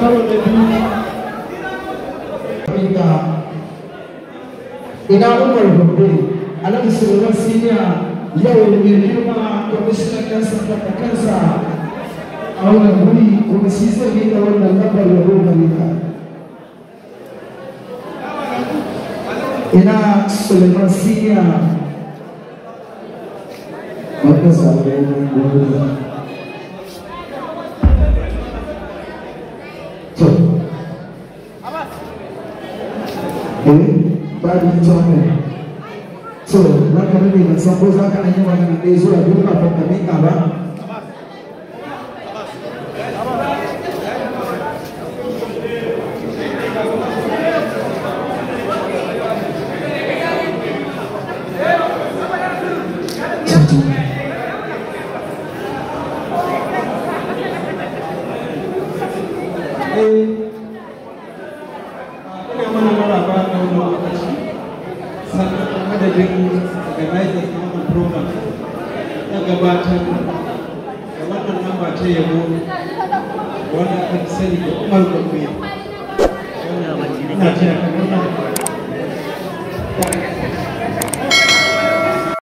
karo da biyu ina umar gobe alhaji sulaiman siniya yau mai girma kwamishinan ɗan sanda da kansa a wannan wuri kuma shi zai yi da wannan lambar yabo gare ka ina sulaiman siniya wanda zaɓe mai gobe to ba da tsohon so na ka rage ban san ko za ka an yi magana ɗaya zuwa biyu kafin ka miƙa ba ina ce